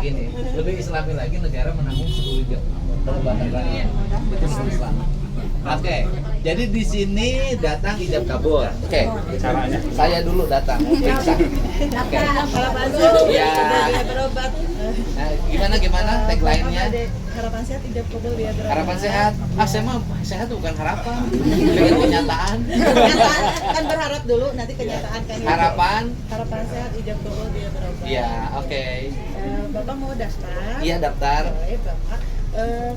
gini, lebih islami lagi negara menanggung seluruh pengobatan rakyat. Itu menurut Islam. Oke, jadi di sini datang ijab kabul. Oke, caranya saya dulu datang periksa. Oke. Ya. Nah, gimana tagline-nya? Harapan sehat ijab kabul dia berobat. Harapan sehat. Saya mah sehat bukan harapan. Pengen kenyataan. Kenyataan kan berharap dulu, nanti kenyataan kan. Harapan Sehat ijab kabul dia berobat. Iya, oke. Bapak mau daftar? Iya, daftar. Boleh, Bapak.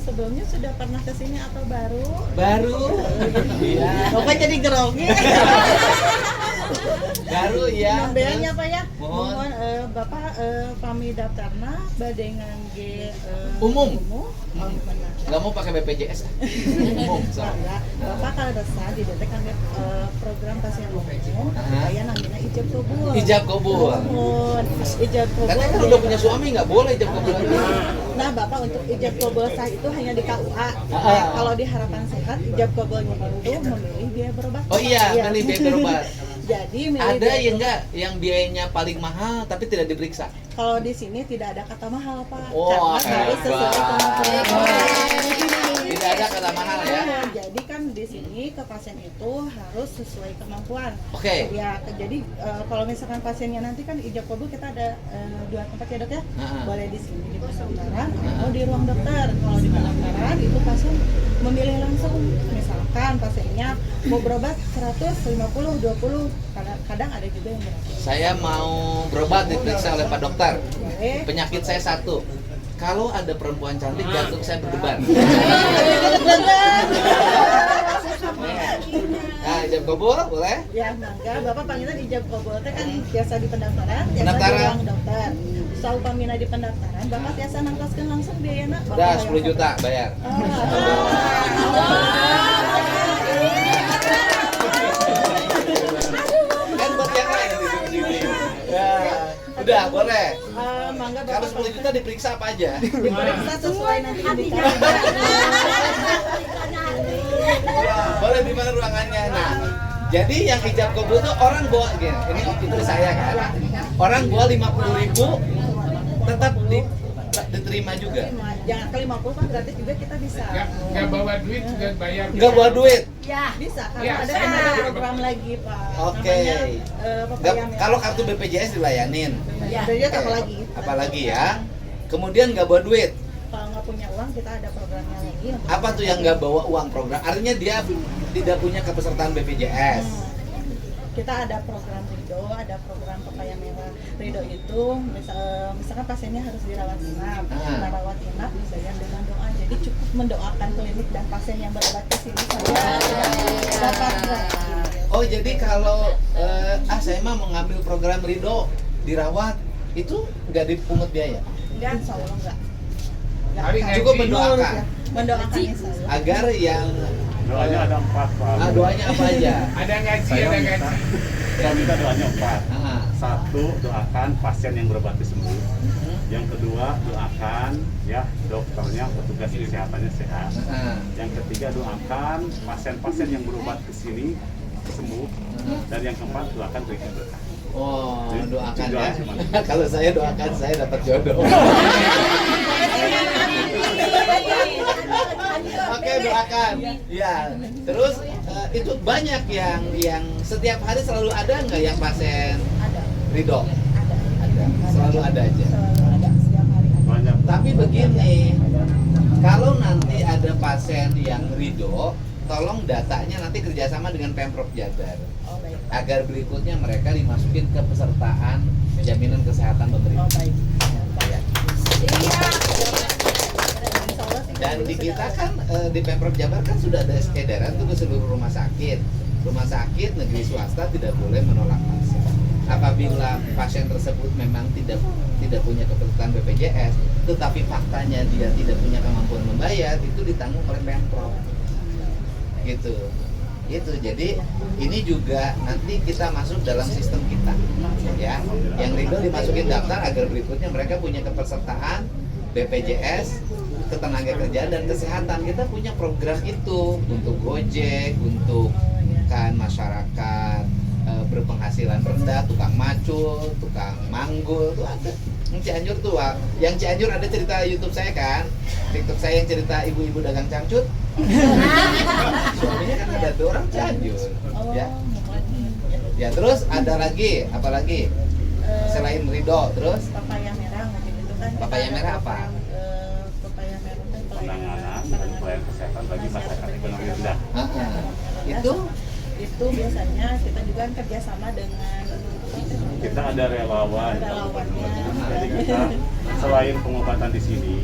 Sebelumnya sudah pernah kesini atau baru? Baru. Iya. Bapak jadi grogi. Baru ya. Nambeannya apa ya? Mohon. Bapak kami daftarna bade ngangge Umum. Benar. Nggak mau pakai BPJS. Umum, so. Enggak. Bapak kalau resah di DT kan program pasien umum. Aya namanya ijab kabul. Ijab kabul. Ijab kabul. Katanya kan udah punya suami nggak boleh ijab kabul lagi. Nah, Bapak untuk ijab kabul sah itu hanya di KUA. Nah, kalau di Harapan Sehat ijab kabulnya itu memilih biaya berobat. Oh iya, milih biaya berobat. Jadi milih Ada biaya yang enggak yang biayanya paling mahal tapi tidak diperiksa. Kalau di sini tidak ada kata mahal, Pak. Oh, karena harus sesuai kemampuan. Tidak ada kata mahal ya. Jadi kan di sini ke pasien itu harus sesuai kemampuan. Oke. Ya, jadi kalau misalkan pasiennya nanti kan ijab kabul kita ada 2 tempat ya, Dok ya. Boleh di sini di pendaftaran atau di ruang dokter. Kalau di pendaftaran itu pasien memilih langsung. Misalkan pasiennya mau berobat 150, 20, kadang ada juga yang gratis. Saya mau berobat diperiksa oleh Pak Dokter. Boleh. Penyakit saya 1. Kalau ada perempuan cantik, jantung saya berdebar. Nah, ijab kabul boleh? Ya, mangga Bapak panggilan ijab kabul teh kan biasa di pendaftaran, biasa di Pendaftaran. ruang dokter. Soal pamina di pendaftaran, Bapak biasa nangkaskeun langsung biayana. Udah 10 juta bayar. Kan buat yang lain di sini. Ya, udah boleh. Mangga Kalau Bapak 10 juta diperiksa apa aja? diperiksa sesuai nanti indikasi. Boleh di mana ruangannya. Nah, jadi yang hijab kabul tuh orang bawa gini. Ini itu saya kan. Orang bawa 50.000 tetap diterima juga. Jangan ke 50 kan berarti juga kita bisa. Nggak bawa duit juga bayar. Enggak bawa duit. Ya, bisa karena Ya, ada saya kan ada mau. program lagi, Pak. Oke. Namanya Kalau kartu BPJS dilayanin. ya, apalagi. Apalagi ya. Kemudian nggak bawa duit. Kalau nggak punya uang kita ada programnya lagi. Apa tuh yang nggak bawa uang program? Artinya dia tidak punya kepesertaan BPJS. Kita ada program Rido, ada program Pepaya Merah. Rido itu misalkan pasiennya harus dirawat inap. Nah, rawat inap dibayar dengan doa. Jadi cukup mendoakan klinik dan pasien yang berobat ke sini saja dapat gratis. Oh, jadi kalau saya mah mengambil program Rido dirawat itu nggak dipungut biaya. Insya Allah enggak. Hari ngaji. Cukup mendoakan Mendoakan insya Allah. agar yang Doanya ada 4, Pak. doanya apa aja? Ada ngaji, Saya ada minta, ngaji. saya minta doanya 4. Ah, 1, doakan pasien yang berobat sembuh. Yang kedua, doakan ya dokternya, petugas kesehatannya sehat. Yang ketiga, doakan pasien-pasien yang berobat ke sini sembuh. Dan yang keempat, doakan berikan berkah. Oh, doakan ya. Doa cuma. Kalau saya doakan saya dapat jodoh. Oke, doakan. Ya. Terus itu banyak yang setiap hari selalu ada nggak yang pasien Ada. Ridho? Ada. Selalu ada aja. Selalu ada setiap hari. Banyak. Tapi begini, kalau nanti ada pasien yang Ridho, tolong datanya nanti kerjasama dengan Pemprov Jabar Oh, baik. agar berikutnya mereka dimasukin ke pesertaan jaminan kesehatan pemerintah. Oh, baik. Baik. Insya Allah sih Dan di sudah kita ada. kan di Pemprov Jabar kan sudah ada edaran tuh ke seluruh rumah sakit. Rumah sakit negeri swasta tidak boleh menolak pasien. Apabila pasien tersebut memang tidak punya kepesertaan BPJS, tetapi faktanya dia tidak punya kemampuan membayar, itu ditanggung oleh Pemprov. Gitu. Itu jadi ini juga nanti kita masuk dalam sistem kita, ya. Yang Ridho dimasukin daftar agar berikutnya mereka punya kepesertaan BPJS, ketenagakerjaan dan kesehatan. Kita punya program itu untuk Gojek, untuk kan masyarakat berpenghasilan rendah, tukang macul, tukang manggul itu ada. Cianjur tuh, Wak. Yang Cianjur ada cerita YouTube saya kan, TikTok saya yang cerita ibu-ibu dagang cangcut. Suaminya kan ada tuh orang Cianjur. Oh, Ya. mungkin. Ya terus ada lagi, apa lagi? Selain Ridho, terus Papaya merah mungkin itu kan. kita Papaya ada merah apa? program, papaya merah kan Penanganan dan pelayanan kesehatan bagi masyarakat ekonomi rendah. itu biasanya kita juga kan kerjasama dengan Kita ada relawan. relawannya. Jadi kita selain pengobatan di sini,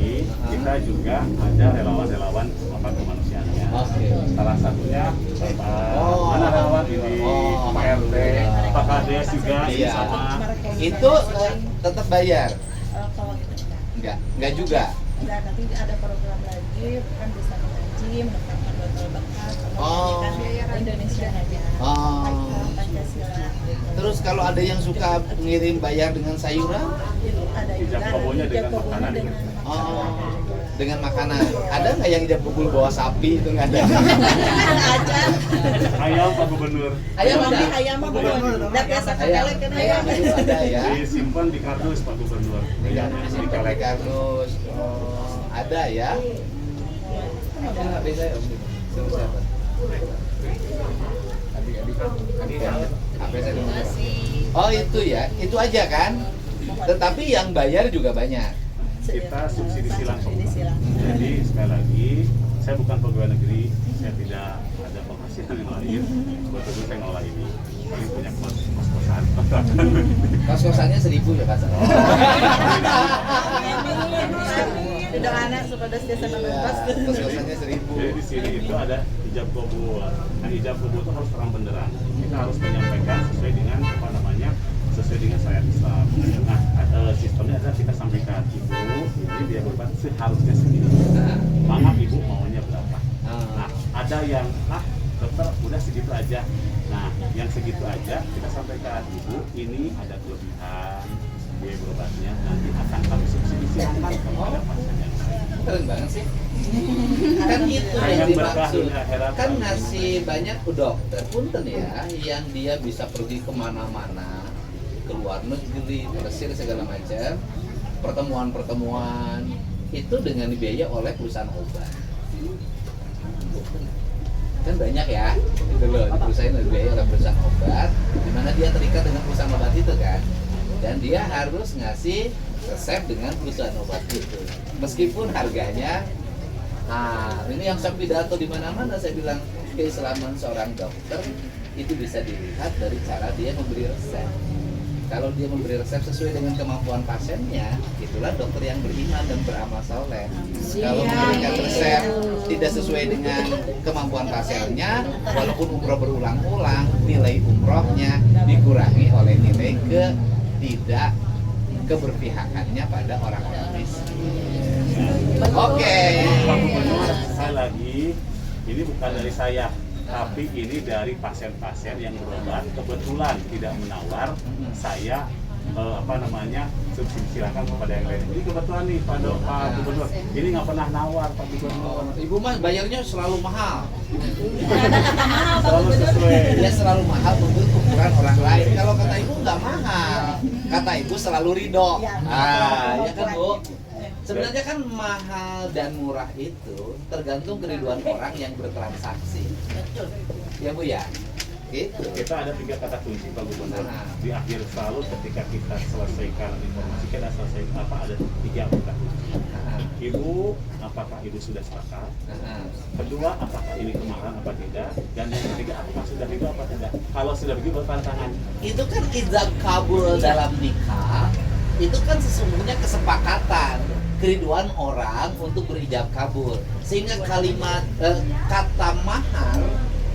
kita juga ada relawan-relawan kemanusiaannya. Oke. Salah satunya Bapak, Oh. mana relawan ini? Oh. Pak RT, Pak Kades juga Iya. sama. Itu tetap bayar? Kalau itu Enggak juga. enggak, nanti ada program lagi kan bisa mengaji, mendapatkan botol bekas, Oh. pendidikan Indonesia aja. Oh. Pancasila. Gitu. Terus kalau ada yang suka ngirim bayar dengan sayuran, Itu ada Ijab juga kabulnya ijab dengan kabulnya makanan. dengan oh, dengan makanan. Ada nggak yang ijab kabul bawa sapi itu nggak ada? aja. Ayam Pak Gubernur. Ayam ada? Ayam mah belum. Dan biasa Ayam, sekali kan ayam ayam. itu ada ya. Disimpan di kardus Pak Gubernur. Iya, Ayamnya di dikolek. kardus. Oh, ada ya. Ada nggak beda ya Om? Sama siapa? Apa saya dengar? Oh itu ya, itu aja kan. Tetapi yang bayar juga banyak. Kita subsidi langsung. Subsidi langsung. Jadi sekali lagi, saya bukan pegawai negeri, saya tidak ada penghasilan yang lain. Betul-betul saya ngelola ini. Kami punya kos-kosan. Kos-kosannya 1.000 ya Kak? Tidak anak sepada jasa Iya, bebas. kos-kosannya 1.000. Jadi di sini itu ada ijab kabul. Nah, ijab kabul itu harus terang benderang. Kita harus menyampaikan sesuai dengan apa namanya, sesuai dengan syariat Islam. Nah, sistemnya adalah kita sampaikan ibu, ini biaya berobat seharusnya segini. Mama ibu maunya berapa? Nah, ada yang dokter udah segitu aja. Nah, yang segitu aja kita sampaikan ibu, ini ada kelebihan biaya berobatnya nanti akan kami subsidi silakan kepada pasien yang lain. Keren banget sih. Kan itu Nah, yang yang berkah dimaksud. dunia akhirat. Kan ngasih banyak dokter punten ya, yang dia bisa pergi kemana-mana, ke luar negeri, Mesir segala macam, pertemuan-pertemuan itu dengan dibiayai oleh perusahaan obat. Kan banyak ya, itu loh, di perusahaan dibiayai oleh perusahaan obat, di mana dia terikat dengan perusahaan obat itu kan, dan dia harus ngasih resep dengan perusahaan obat itu, meskipun harganya. Nah, ini yang saya pidato di mana-mana, saya bilang keislaman seorang dokter itu bisa dilihat dari cara dia memberi resep. Kalau dia memberi resep sesuai dengan kemampuan pasiennya, itulah dokter yang beriman dan beramal soleh. Kalau memberikan resep tidak sesuai dengan kemampuan pasiennya, walaupun umroh berulang-ulang, nilai umrohnya dikurangi oleh nilai tidak keberpihakannya pada orang-orang miskin. Oke. Pak Gubernur, saya lagi, ini bukan dari saya, tapi ini dari pasien-pasien yang berobat kebetulan tidak menawar, saya subsidi silakan kepada yang lain. Ini kebetulan nih Pak Gubernur, ini nggak pernah nawar Pak Gubernur. Ibu mah bayarnya selalu mahal. Selalu sesuai. Dia selalu mahal menurut ukuran orang lain. Kalau kata ibu nggak mahal, kata ibu selalu ridho. Ya kan Bu. Sebenarnya kan mahal dan murah itu tergantung keriduan orang yang bertransaksi. Ya Bu ya. Gitu. Kita ada 3 kata kunci Pak Gubernur. Nah. Di akhir selalu ketika kita selesaikan informasi, kita selesai ada 3 kata kunci. Ibu, apakah ibu sudah sepakat? Kedua, apakah ini kemahalan apa tidak? Dan yang ketiga, apakah sudah ridho apa tidak? Kalau sudah begitu, tantangan. Itu kan ijab kabul dalam nikah. Itu kan sesungguhnya kesepakatan keriduan orang untuk berijab kabul, sehingga kalimat kata mahar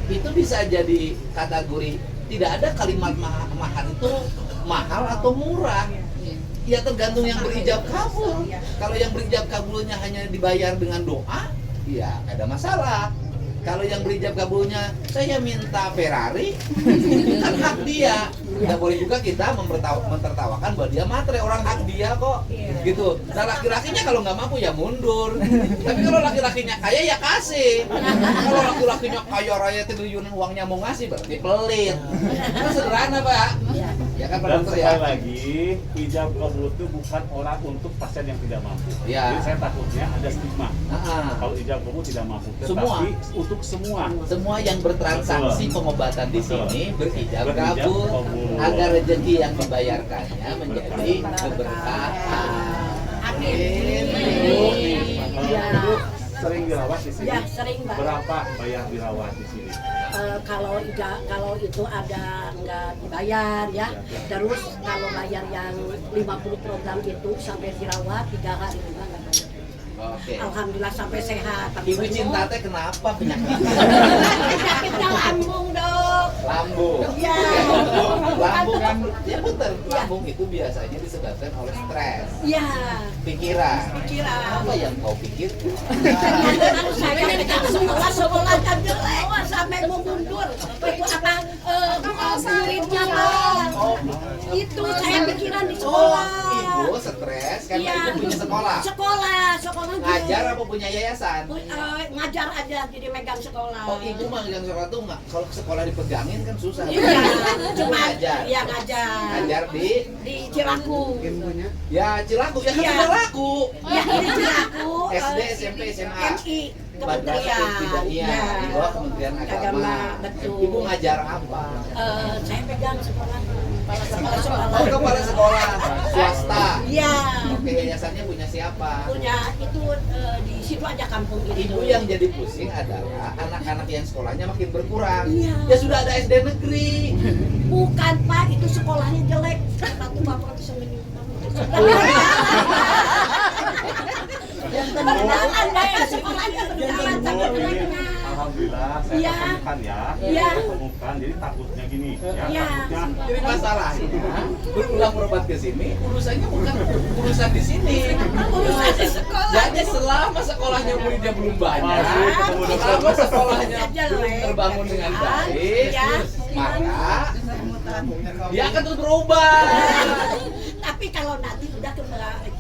itu bisa jadi kategori tidak ada kalimat mahar itu mahal atau murah. Ya tergantung yang berijab kabul. Kalau yang berijab kabulnya hanya dibayar dengan doa, ya nggak ada masalah. Kalau yang berijab kabulnya saya minta Ferrari, kan hak dia. Tidak boleh juga kita mentertawakan bahwa dia matre, orang hak dia kok. Gitu. Nah laki-lakinya kalau nggak mampu ya mundur. Tapi kalau laki-lakinya kaya ya kasih. Kalau laki-lakinya kaya raya triliunan uangnya mau ngasih berarti pelit. Kan sederhana Pak. Ya kan Pak Dan Dokter sekali ya. lagi, ijab kabul itu bukan orang untuk pasien yang tidak mampu. Ya. Jadi saya takutnya ada stigma. Kalau ijab kabul tidak mampu, Semua. tetapi untuk semua. Semua yang bertransaksi Betul. pengobatan di Betul. sini berijab Berijab kabul kabul. agar rezeki yang dibayarkannya menjadi keberkahan. Amin. Kalau Ibu sering dirawat di sini. Ya, sering, Mbak. Berapa bayar dirawat di sini? Kalau itu ada nggak dibayar ya. Terus kalau bayar yang 50 program itu sampai dirawat 3 hari juga nggak bayar. Oke. Alhamdulillah sampai sehat. Ibu cinta teh kenapa penyakit? Penyakitnya lambung, Dok. Lambung. Iya. Lambung kan ya betul. Lambung itu biasanya disebabkan oleh stres, Iya. pikiran. Pikiran. Apa yang kau pikir? Harus saya pegang sekolah kan jelek sampai mau mundur. Itu apa muridnya Bang. Itu saya pikiran di Oh, sekolah. ibu stres karena Iya. ibu punya sekolah. Sekolah Ngajar apa punya yayasan? ngajar aja jadi megang sekolah. Oh, ibu megang sekolah tuh nggak? Kalau sekolah dipegangin kan susah. Iya, cuma ngajar. iya ngajar. Ngajar Di Cilaku. Ya Cilaku ya kan Iya. sudah laku. Ya di Cilaku. SD, SMP, SMA. MI Madrasah Kementerian. tidak iya di bawah Kementerian Agama. Betul. Ibu ngajar apa? Saya pegang sekolah. Kepala sekolah. Oh, kepala sekolah swasta. Iya. Oke, yayasannya punya siapa? Punya itu di situ aja kampung itu. Ibu yang jadi pusing adalah anak-anak yang sekolahnya makin berkurang. Iya. Ya sudah ada SD negeri. Bukan Pak, itu sekolahnya jelek. Satu bapak bisa menyumbang. Berjalan daya sekolahnya berjalan tapi Oh, ini jeleknya. alhamdulillah saya Iya. ketemukan ya. Iya. Saya ketemukan, jadi takutnya gini ya, Iya. takutnya Jadi masalahnya berulang berobat ke sini urusannya bukan urusan di sini. Urusan di sekolah. Jadi selama sekolahnya muridnya belum banyak, Masih ketemu dokter. selama sekolahnya Jelek. belum terbangun dengan baik, Iya. maka dia akan terus berubah. Tapi kalau nanti udah ke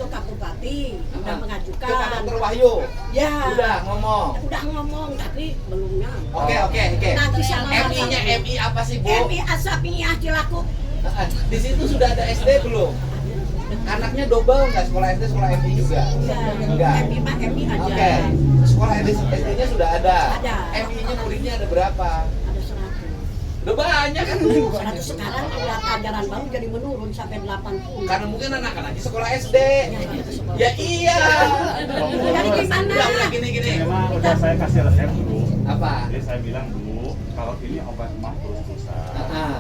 Pak Bupati, udah Ke mengajukan. Pak Dokter Wahyu, Ya. udah ngomong. Udah ngomong tapi belum nyampe. Oke. Nanti sama MI-nya MI apa sih, Bu? MI Asapiyah Cilaku. Di situ sudah ada SD belum? Anaknya double nggak sekolah SD, sekolah MI juga? Enggak. MI Pak, MI aja. Oke. Sekolah SD-nya sudah ada. Ada. MI-nya muridnya ada berapa? Ada 100. Udah banyak kan, Bu? 100 sekarang udah ajaran baru jadi menurun sampai 80. Karena mungkin anak-anaknya sekolah SD. sekolah. Ya iya. Jadi gimana? Udah gini. memang udah saya kasih resep dulu. Apa? Jadi saya bilang dulu, kalau ini obat mah terus-terusan,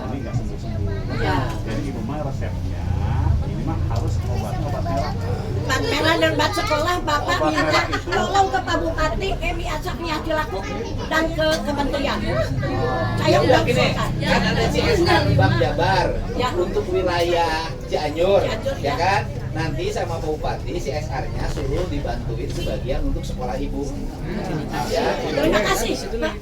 ini nggak sembuh-sembuh. Iya. Jadi ibu mah resepnya, ini mah harus obat merah. Obat merah dan obat sekolah Bapak Obat minta merah itu. tolong ke Pak Bupati MI Asapiyah Cilaku dan ke kementerian. Saya Ya udah udah gini, usulkan. kan ada CSR Bank Jabar Ya. untuk wilayah Cianjur, Cianjur, ya ya. kan? Nanti sama Pak Bupati CSR-nya suruh dibantuin sebagian untuk sekolah ibu. Ya. Terima kasih. Pak.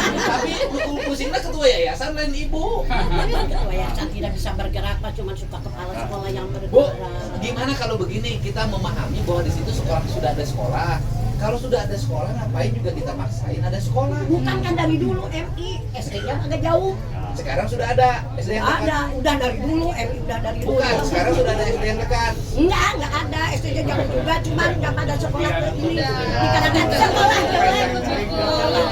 Tapi betul pusingnya ketua yayasan lain ibu. Ketua yayasan tidak bisa bergerak, Pak, cuma suka kepala sekolah yang Bu, bergerak. gimana kalau begini kita memahami bahwa di situ sekolah sudah ada sekolah. Kalau sudah ada sekolah, ngapain juga kita maksain ada sekolah? Bukan kan dari dulu MI, SD-nya agak jauh. Sekarang sudah ada SD yang dekat. Ada, udah dari dulu MI udah dari dulu. Bukan, sekarang sudah ada SD yang dekat. Enggak ada. SD-nya jauh juga, cuma nggak pada sekolah ke ini. Dikarenakan sekolah jelek. Tolong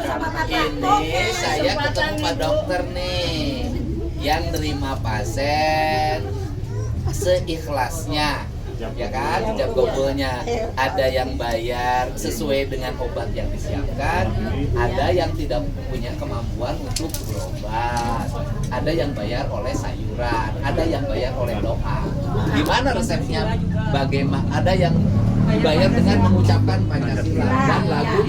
sama Bapak. Ini saya ketemu Pak Dokter nih yang nerima pasien seikhlasnya, ya kan, ijab kabulnya. Ada yang bayar sesuai dengan obat yang disiapkan, ada yang tidak punya kemampuan untuk berobat, ada yang bayar oleh sayuran, ada yang bayar oleh doa. Gimana resepnya? Bagaimana? Ada yang dibayar dengan mengucapkan Pancasila dan lagu